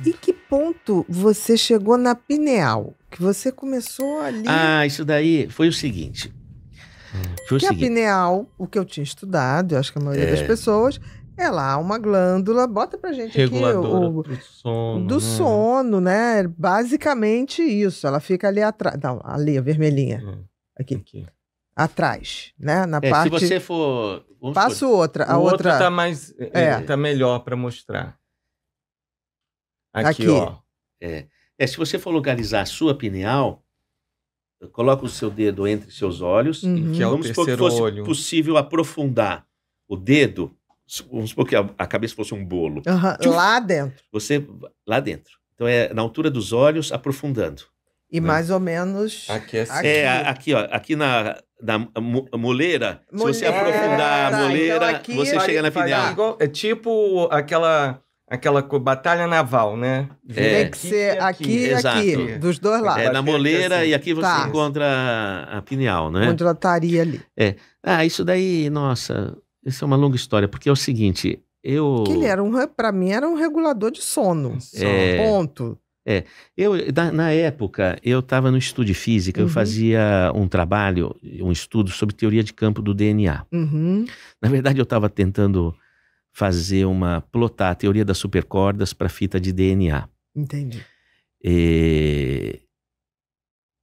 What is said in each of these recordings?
E que ponto você chegou na pineal? Que você começou ali... Isso daí foi o seguinte. A pineal, o que eu tinha estudado, eu acho que a maioria das pessoas, é lá uma glândula, bota pra gente reguladora aqui do sono. do sono, né? Basicamente isso. Ela fica ali atrás. Não, ali, a vermelhinha. Aqui. Atrás, né? Na parte... Se você for... Passo outra. A outra tá mais... tá melhor pra mostrar. Aqui. Ó. Se você for localizar a sua pineal, coloca o seu dedo entre seus olhos. Que é o vamos supor que terceiro fosse olho. possível aprofundar o dedo. Vamos supor que a cabeça fosse um bolo. Lá dentro. Lá dentro. Então é na altura dos olhos, aprofundando. E mais ou menos... Aqui assim. Aqui, ó. Aqui na moleira. Se você aprofundar a moleira, então aqui, você chega na pineal. É tipo aquela batalha naval, né? Tem que ser aqui e aqui, dos dois lados. Na moleira assim. E aqui você encontra a pineal, né? Onde ela estaria ali. Isso daí, nossa, isso é uma longa história, porque é o seguinte, Que ele era pra mim era um regulador de sono. Ponto. Na época, eu estava no Instituto de Física, eu fazia um trabalho, um estudo sobre teoria de campo do DNA. Na verdade, eu estava tentando plotar a teoria das supercordas para fita de DNA. Entendi. E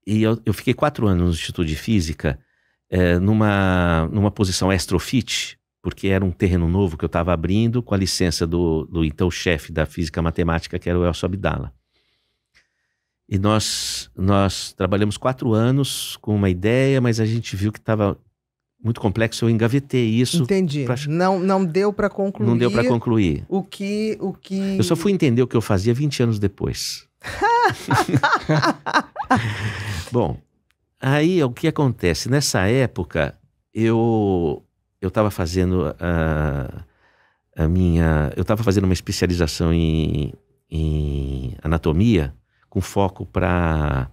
eu fiquei 4 anos no Instituto de Física, numa posição astrofit, porque era um terreno novo que eu estava abrindo, com a licença do então chefe da física matemática, que era o Elcio Abdala. E nós trabalhamos 4 anos com uma ideia, mas a gente viu que estava muito complexo, eu engavetei isso. Entendi. Não deu para concluir. Não deu para concluir. O que... Eu só fui entender o que eu fazia 20 anos depois. Bom, aí o que acontece? Nessa época, eu estava fazendo eu estava fazendo uma especialização em anatomia, com foco para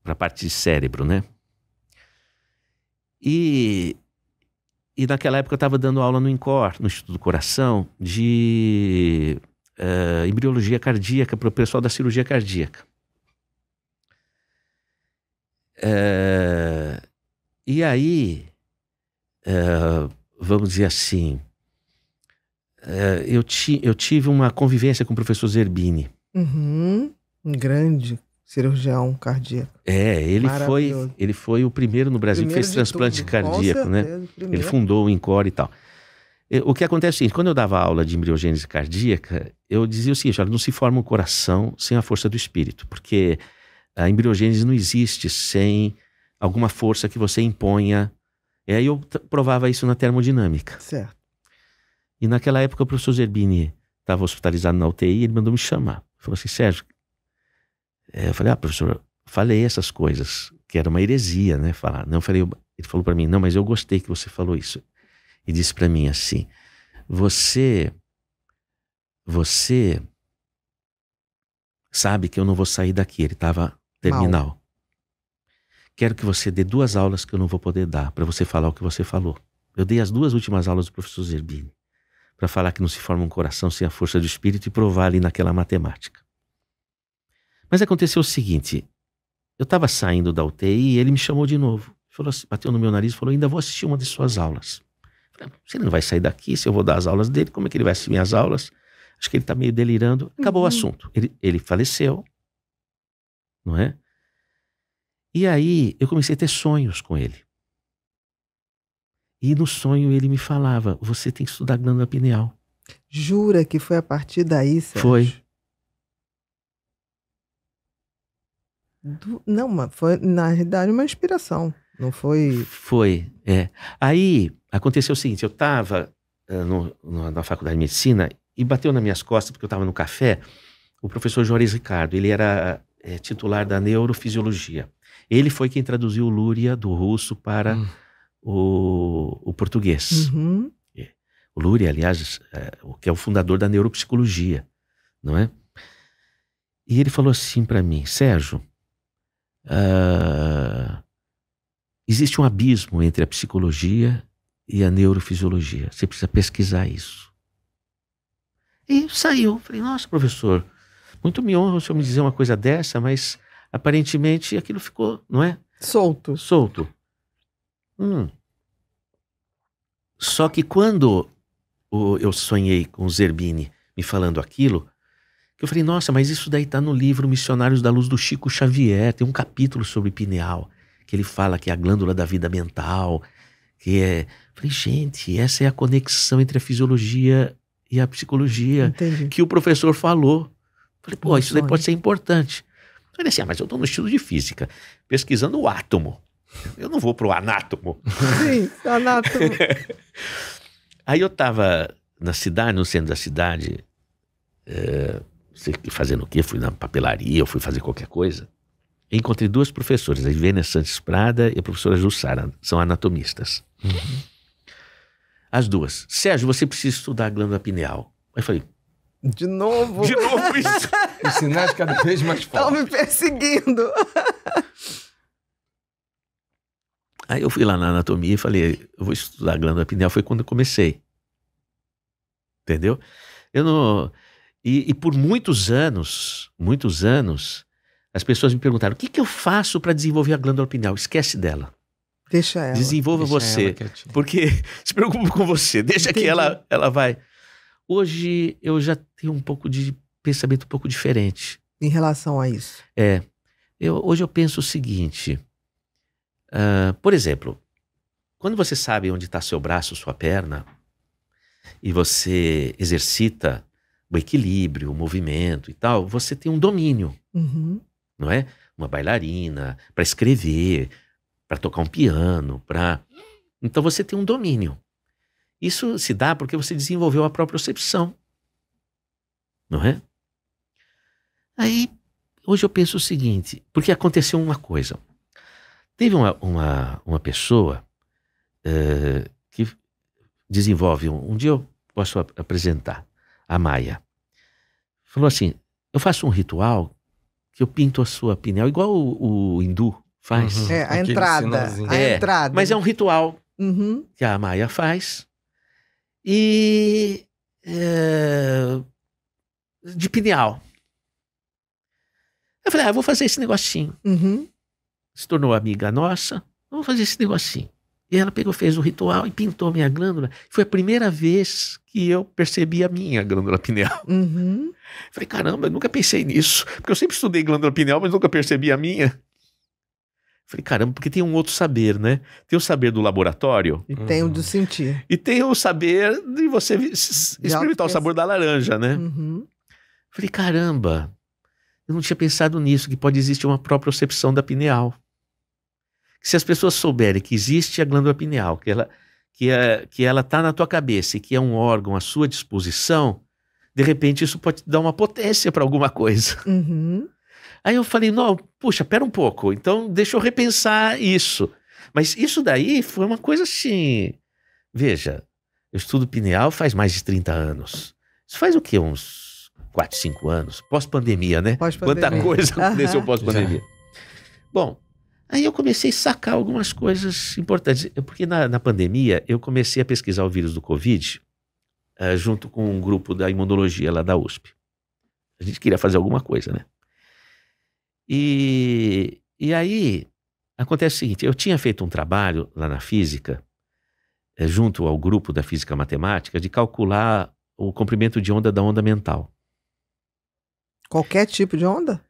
a parte de cérebro, né? E naquela época eu estava dando aula no INCOR, no Instituto do Coração, de embriologia cardíaca para o pessoal da cirurgia cardíaca. E aí, vamos dizer assim, eu tive uma convivência com o professor Zerbini. Um grande cirurgião cardíaco. Ele foi o primeiro no Brasil que fez transplante cardíaco, né? Ele fundou o INCOR e tal. O que acontece é o seguinte, quando eu dava aula de embriogênese cardíaca, eu dizia o seguinte, olha, não se forma um coração sem a força do espírito, porque a embriogênese não existe sem alguma força que você imponha. E aí eu provava isso na termodinâmica. Certo. E naquela época o professor Zerbini estava hospitalizado na UTI, ele mandou me chamar. Falou assim, Sérgio, eu falei, professor, falei essas coisas, que era uma heresia, né? Falar. Não, ele falou para mim, não, mas eu gostei que você falou isso. E disse para mim assim, você sabe que eu não vou sair daqui, ele estava terminal. Mal. Quero que você dê 2 aulas que eu não vou poder dar, para você falar o que você falou. Eu dei as 2 últimas aulas do professor Zerbini, para falar que não se forma um coração sem a força do espírito e provar ali naquela matemática. Mas aconteceu o seguinte, eu estava saindo da UTI e ele me chamou de novo. Falou assim, bateu no meu nariz e falou, ainda vou assistir uma de suas aulas. Eu falei, se ele não vai sair daqui, se eu vou dar as aulas dele, como é que ele vai assistir minhas aulas? Acho que ele está meio delirando. Acabou o assunto. Ele faleceu, não é? E aí eu comecei a ter sonhos com ele. E no sonho ele me falava, você tem que estudar glândula pineal. Jura que foi a partir daí, Sérgio? Foi. Não, mas foi na realidade uma inspiração, não foi? Foi, Aí aconteceu o seguinte, eu estava na faculdade de medicina e bateu nas minhas costas, porque eu estava no café, o professor Juarez Ricardo, ele era titular da neurofisiologia. Ele foi quem traduziu o Luria do russo para o português. O Luria, aliás, que é o fundador da neuropsicologia, não é? E ele falou assim para mim, Sérgio, existe um abismo entre a psicologia e a neurofisiologia. Você precisa pesquisar isso. E saiu. Falei, nossa, professor, muito me honra o senhor me dizer uma coisa dessa, mas aparentemente aquilo ficou, não é? Solto. Solto. Só que quando eu sonhei com o Zerbini me falando aquilo, que eu falei, nossa, mas isso daí tá no livro Missionários da Luz do Chico Xavier, tem um capítulo sobre pineal, que ele fala que é a glândula da vida mental, que é... Falei, gente, essa é a conexão entre a fisiologia e a psicologia. Entendi. Que o professor falou. Falei, pô, isso daí sonho. pode ser importante. Falei assim, mas eu tô no estudo de física, pesquisando o átomo. Eu não vou pro anátomo. Sim, anátomo. Aí eu tava na cidade, no centro da cidade, fazendo o quê? Fui na papelaria, eu fui fazer qualquer coisa. E encontrei duas professoras, a Ivênia Santos Prada e a professora Jussara, são anatomistas. As duas. Sérgio, você precisa estudar a glândula pineal. Aí eu falei, De novo. de novo isso? Os sinais cada vez mais Estão fortes. me perseguindo. Aí eu fui lá na anatomia e falei, eu vou estudar a glândula pineal. Foi quando eu comecei. Entendeu? Eu não... E por muitos anos, as pessoas me perguntaram, o que eu faço para desenvolver a glândula pineal? Esquece dela. Deixa ela. Desenvolva Deixa você. ela quietinha. Porque se preocupa com você. Deixa Entendi. que ela vai. Hoje eu já tenho um pouco de pensamento um pouco diferente. Em relação a isso. Hoje eu penso o seguinte. Por exemplo, quando você sabe onde está seu braço, sua perna, e você exercita o equilíbrio, o movimento e tal, você tem um domínio, Uhum. não é? Uma bailarina, para escrever, para tocar um piano, Então você tem um domínio. Isso se dá porque você desenvolveu a propriocepção, não é? Aí, hoje eu penso o seguinte, porque aconteceu uma coisa. Teve uma pessoa que desenvolve, um dia eu posso apresentar, a Maia. Falou assim, eu faço um ritual que eu pinto a sua pineal, igual o hindu faz. Uhum. A Aquele entrada. sinalzinho. A entrada. Mas é um ritual Uhum. que a Maia faz e de pineal. Eu falei, eu vou fazer esse negocinho. Uhum. Se tornou amiga nossa, vamos fazer esse negocinho. E ela pegou, fez o ritual e pintou minha glândula. Foi a primeira vez que eu percebi a minha glândula pineal. Uhum. Falei, caramba, eu nunca pensei nisso. Porque eu sempre estudei glândula pineal, mas nunca percebi a minha. Falei, caramba, porque tem um outro saber, né? Tem o saber do laboratório E tem o de sentir. e tem o saber de você experimentar o sabor da laranja, né? Uhum. Falei, caramba, eu não tinha pensado nisso, que pode existir uma propriocepção da pineal. Que se as pessoas souberem que existe a glândula pineal, que ela está na tua cabeça e que é um órgão à sua disposição, de repente isso pode te dar uma potência para alguma coisa. Uhum. Aí eu falei, não, puxa, pera um pouco, então deixa eu repensar isso. Mas isso daí foi uma coisa assim, veja, eu estudo pineal faz mais de 30 anos. Isso faz o quê? Uns 4, 5 anos? Pós-pandemia, né? Pós-pandemia. Quanta coisa aconteceu Aham. pós-pandemia. Bom, aí eu comecei a sacar algumas coisas importantes. Porque na pandemia eu comecei a pesquisar o vírus do Covid junto com um grupo da imunologia lá da USP. A gente queria fazer alguma coisa, né? E aí acontece o seguinte, eu tinha feito um trabalho lá na física, junto ao grupo da física matemática, de calcular o comprimento de onda da onda mental. Qualquer tipo de onda?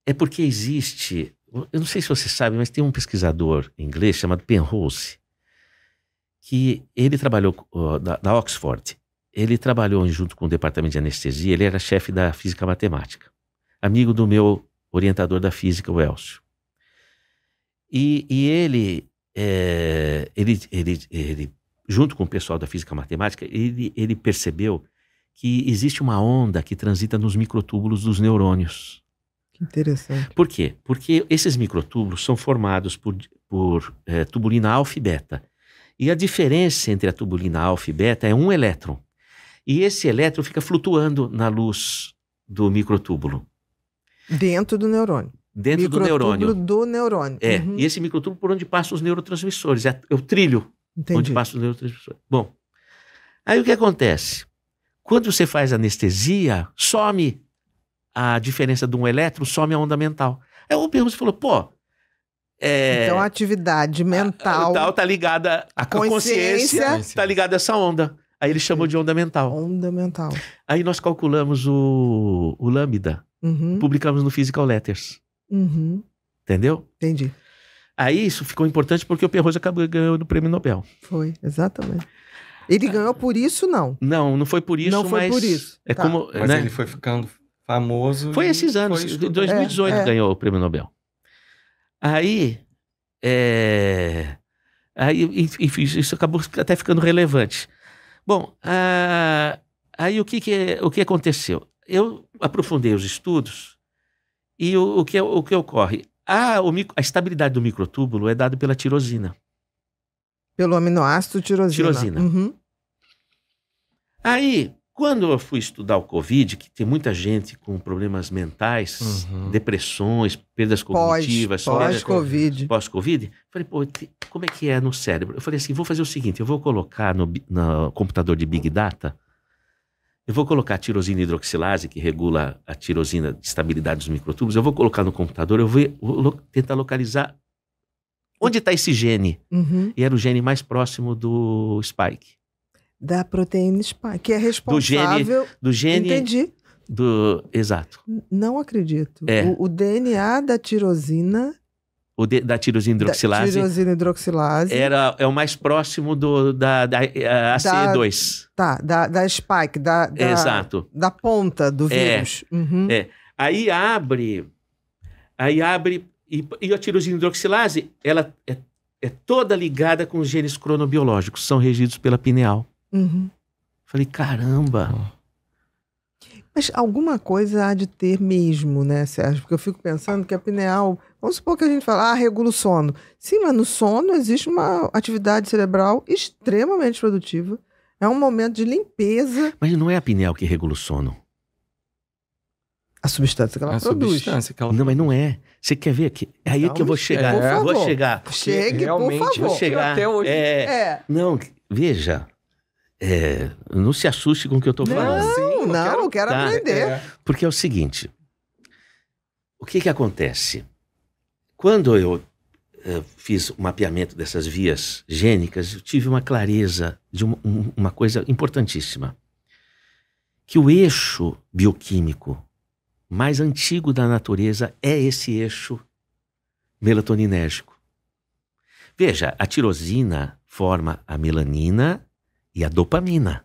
É porque existe, eu não sei se você sabe, mas tem um pesquisador inglês chamado Penrose, que ele trabalhou da Oxford, ele trabalhou junto com o departamento de anestesia, ele era chefe da física matemática, amigo do meu orientador da física, o Elcio. E ele, junto com o pessoal da física matemática, ele percebeu que existe uma onda que transita nos microtúbulos dos neurônios. Que interessante. Por quê? Porque esses microtúbulos são formados por tubulina alfa e beta. E a diferença entre a tubulina alfa e beta é um elétron. E esse elétron fica flutuando na luz do microtúbulo. Dentro do neurônio. Dentro do neurônio. Microtúbulo do neurônio. Uhum. E esse microtúbulo por onde passam os neurotransmissores. É o trilho Entendi. onde passam os neurotransmissores. Bom, aí o que acontece? Quando você faz anestesia, some a diferença de um elétron, some a onda mental. Aí o Perruzzi falou, pô... Então a atividade mental... Está ligada à consciência, está ligada a essa onda. Aí ele chamou de onda mental. Onda mental. Aí nós calculamos o lambda, publicamos no Physical Letters. Entendeu? Entendi. Aí isso ficou importante porque o Perruzzi acabou ganhando o prêmio Nobel. Foi, exatamente. Ele ganhou por isso, não? Não foi por isso, não foi mas... por isso. É tá. como, mas né? ele foi ficando famoso. Foi esses anos, em 2018 ganhou o prêmio Nobel. Aí, enfim, isso acabou até ficando relevante. Bom, aí o que aconteceu? Eu aprofundei os estudos e o que ocorre? A estabilidade do microtúbulo é dada pela tirosina. Pelo aminoácido tirosina. Aí, quando eu fui estudar o Covid, que tem muita gente com problemas mentais, depressões, perdas cognitivas... Pós-Covid. Falei, pô, como é que é no cérebro? Eu falei assim, vou fazer o seguinte, eu vou colocar no computador de Big Data, eu vou colocar a tirosina hidroxilase, que regula a tirosina de estabilidade dos microtúbulos, eu vou colocar no computador, eu vou tentar localizar onde está esse gene. E era o gene mais próximo do spike. Da proteína spike, que é responsável... Do gene... Entendi. Exato. Não acredito. O DNA da tirosina... Da tirosina hidroxilase... Da tirosina hidroxilase... É o mais próximo da ACE2. Tá, da spike, Exato. Da ponta do vírus. Aí abre... E a tirosina hidroxilase, ela é toda ligada com os genes cronobiológicos, são regidos pela pineal. Falei, caramba. Mas alguma coisa há de ter mesmo, né, Sérgio? Porque eu fico pensando que a pineal... Vamos supor que a gente fala, regula o sono. Sim, mas no sono existe uma atividade cerebral extremamente produtiva. É um momento de limpeza. Mas não é a pineal que regula o sono. A substância que ela produz. Não, mas não é. Você quer ver aqui? É aí que eu vou chegar. Por favor. Vou chegar. Chegue, por favor. Vou chegar. Até hoje. Não, veja... não se assuste com o que eu estou falando. Eu quero aprender. Porque é o seguinte, o que acontece? Quando eu fiz o mapeamento dessas vias gênicas, eu tive uma clareza de uma coisa importantíssima, que o eixo bioquímico mais antigo da natureza é esse eixo melatoninérgico. Veja, a tirosina forma a melanina e a dopamina.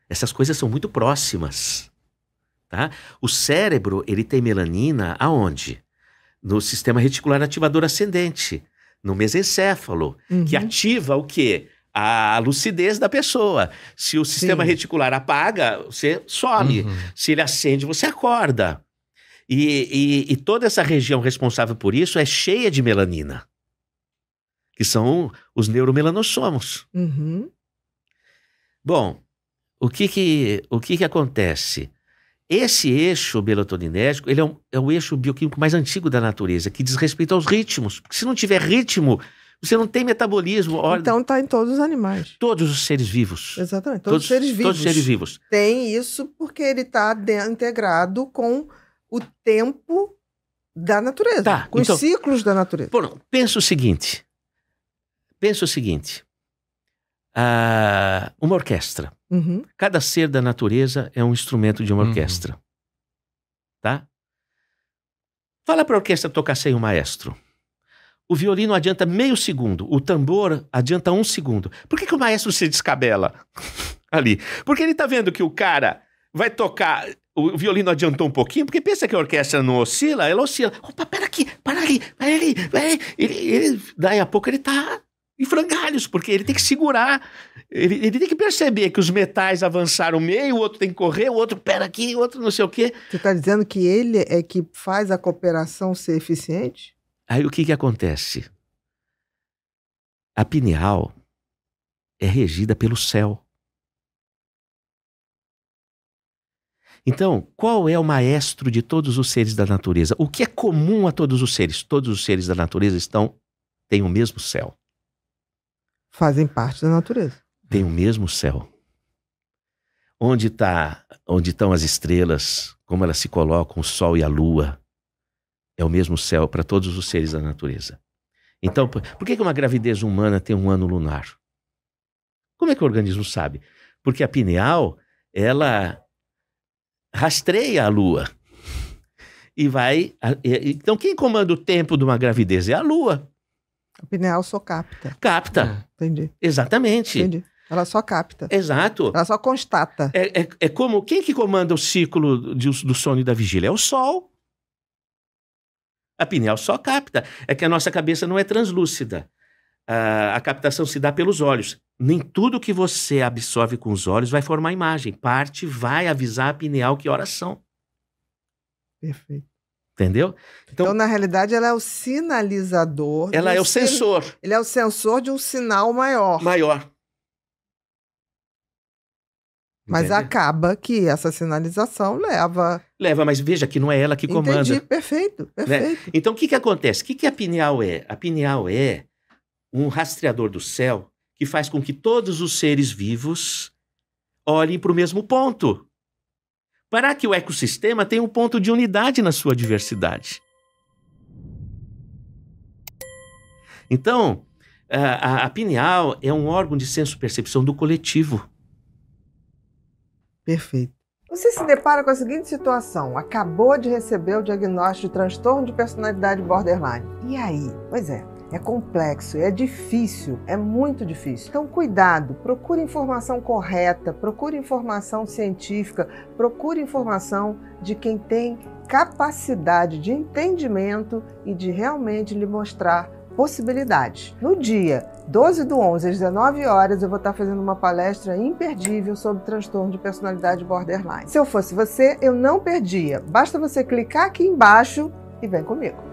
Essas coisas são muito próximas, tá? O cérebro, ele tem melanina aonde? No sistema reticular ativador ascendente, no mesencéfalo, que ativa o quê? A lucidez da pessoa. Se o sistema reticular apaga, você some. Se ele acende, você acorda. E toda essa região responsável por isso é cheia de melanina, que são os neuromelanosomos. Bom, o que acontece? Esse eixo melatoninérgico, ele é o eixo bioquímico mais antigo da natureza, que diz respeito aos ritmos. Porque se não tiver ritmo, você não tem metabolismo. Então está em todos os animais. Todos os seres vivos. Exatamente, todos os seres vivos. Todos os seres vivos. Tem isso porque ele está integrado com o tempo da natureza, com os ciclos da natureza. Pensa o seguinte. Uma orquestra. Cada ser da natureza é um instrumento de uma orquestra. Tá? Fala para a orquestra tocar sem o maestro. O violino adianta meio segundo, o tambor adianta 1 segundo. Por que o maestro se descabela ali? Porque ele está vendo que o cara vai tocar, o violino adiantou um pouquinho, porque pensa que a orquestra não oscila, ela oscila. Opa, para aqui, para ali, vai ali. Daí a pouco ele está em frangalhos, porque ele tem que segurar, ele tem que perceber que os metais avançaram meio, o outro tem que correr, o outro pera aqui, o outro não sei o quê. Você está dizendo que ele é que faz a cooperação ser eficiente? Aí o que acontece? A pineal é regida pelo céu. Então, qual é o maestro de todos os seres da natureza? O que é comum a todos os seres? Todos os seres da natureza têm o mesmo céu. Fazem parte da natureza. Tem o mesmo céu. onde estão as estrelas, como elas se colocam, o Sol e a Lua. É o mesmo céu para todos os seres da natureza. Então, por que uma gravidez humana tem um ano lunar? Como é que o organismo sabe? Porque a pineal, ela rastreia a Lua. E vai... Então, quem comanda o tempo de uma gravidez é a Lua. A pineal só capta. Capta. Entendi. Exatamente. Entendi. Ela só capta. Exato. Ela só constata. É como... Quem que comanda o ciclo do sono e da vigília? É o Sol. A pineal só capta. É que a nossa cabeça não é translúcida. A captação se dá pelos olhos. Nem tudo que você absorve com os olhos vai formar imagem. Parte vai avisar a pineal que horas são. Perfeito. Entendeu? Então, na realidade, ela é o sinalizador. Ela é o sensor. Ele é o sensor de um sinal maior. Maior. Mas Entendeu? acaba que essa sinalização leva... Leva, mas veja que não é ela que comanda. Entendi, perfeito, perfeito. Né? Então, o que acontece? O que a pineal é? A pineal é um rastreador do céu que faz com que todos os seres vivos olhem para o mesmo ponto. Para que o ecossistema tenha um ponto de unidade na sua diversidade. Então, a pineal é um órgão de senso-percepção do coletivo. Perfeito. Você se depara com a seguinte situação: acabou de receber o diagnóstico de transtorno de personalidade borderline. E aí? Pois é complexo, é difícil, é muito difícil. Então, cuidado, procure informação correta, procure informação científica, procure informação de quem tem capacidade de entendimento e de realmente lhe mostrar possibilidades. No dia 12/11, às 19 horas, eu vou estar fazendo uma palestra imperdível sobre transtorno de personalidade borderline. Se eu fosse você, eu não perdia. Basta você clicar aqui embaixo e vem comigo.